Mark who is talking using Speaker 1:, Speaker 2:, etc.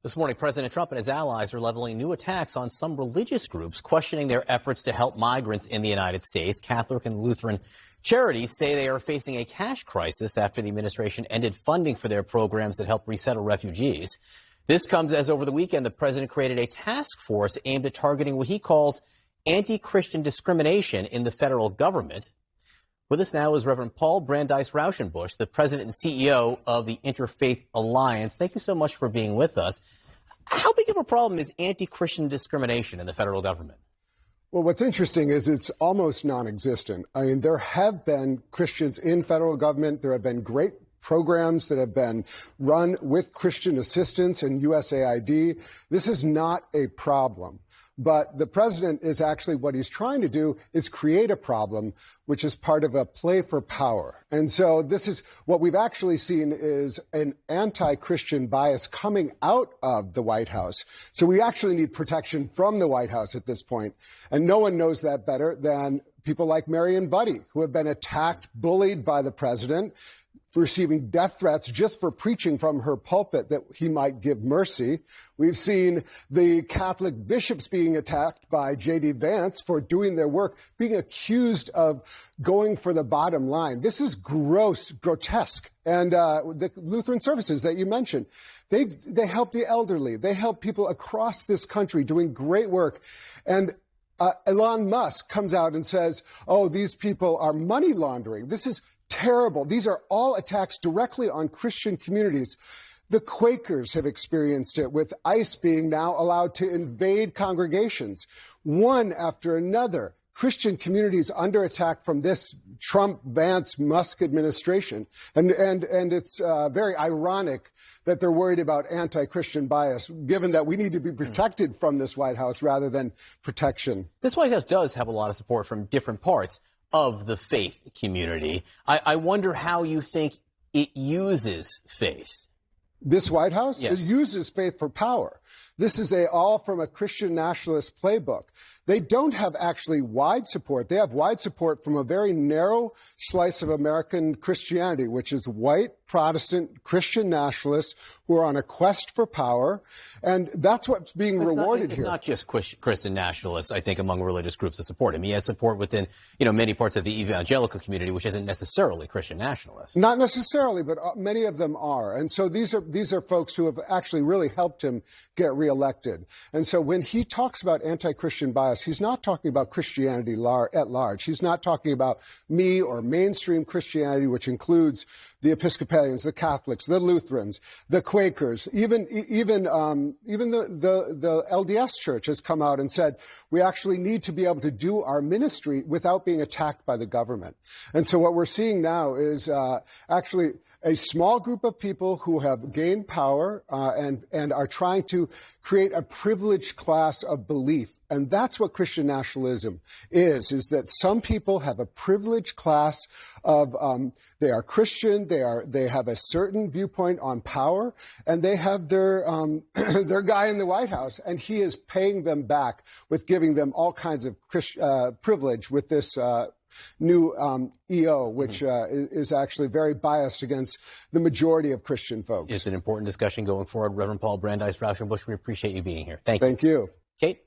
Speaker 1: This morning, President Trump and his allies are leveling new attacks on some religious groups, questioning their efforts to help migrants in the United States. Catholic and Lutheran charities say they are facing a cash crisis after the administration ended funding for their programs that help resettle refugees. This comes as over the weekend, the president created a task force aimed at targeting what he calls anti-Christian discrimination in the federal government. With us now is Reverend Paul Brandeis Raushenbush, the president and CEO of the Interfaith Alliance. Thank you so much for being with us. How big of a problem is anti-Christian discrimination in the federal government?
Speaker 2: Well, what's interesting is it's almost non-existent. I mean, there have been Christians in federal government. There have been great programs that have been run with Christian assistance and USAID. This is not a problem. But the president is actually, what he's trying to do is create a problem, which is part of a play for power. And so this is what we've actually seen is an anti-Christian bias coming out of the White House. So we actually need protection from the White House at this point. And no one knows that better than people like Mary and Buddy, who have been attacked, bullied by the president, receiving death threats just for preaching from her pulpit that he might give mercy. We've seen the Catholic bishops being attacked by J.D. Vance for doing their work, being accused of going for the bottom line. This is gross, grotesque. And the Lutheran services that you mentioned, they help the elderly. They help people across this country doing great work. And Elon Musk comes out and says, oh, these people are money laundering. This is terrible. These are all attacks directly on Christian communities. The Quakers have experienced it, with ICE being now allowed to invade congregations. One after another, Christian communities under attack from this Trump, Vance, Musk administration. And it's very ironic that they're worried about anti-Christian bias, given that we need to be protected from this White House rather than protection.
Speaker 1: This White House does have a lot of support from different parts of the faith community. I wonder how you think it uses faith.
Speaker 2: This White House?
Speaker 1: Yes.
Speaker 2: It uses faith for power. This is all from a Christian nationalist playbook. They don't have actually wide support. They have wide support from a very narrow slice of American Christianity, which is white, Protestant, Christian nationalists who are on a quest for power. And that's what's being rewarded here.
Speaker 1: It's not just Christian nationalists, I think, among religious groups that support him. He has support within, many parts of the evangelical community, which isn't necessarily Christian nationalists.
Speaker 2: Not necessarily, but many of them are. And so these are folks who have actually really helped him get reelected. And so when he talks about anti-Christian bias, he's not talking about Christianity at large. He's not talking about me or mainstream Christianity, which includes the Episcopalians, the Catholics, the Lutherans, the Quakers, even the LDS Church has come out and said we actually need to be able to do our ministry without being attacked by the government. And so what we're seeing now is actually a small group of people who have gained power and are trying to create a privileged class of belief. And that's what Christian nationalism is that some people have a privileged class of, they are Christian, they have a certain viewpoint on power, and they have their guy in the White House, and he is paying them back with giving them all kinds of privilege with this new EO, which is actually very biased against the majority of Christian folks.
Speaker 1: It's an important discussion going forward. Reverend Paul Brandeis Raushenbush, we appreciate you being here. Thank you.
Speaker 2: Thank you.
Speaker 1: Kate?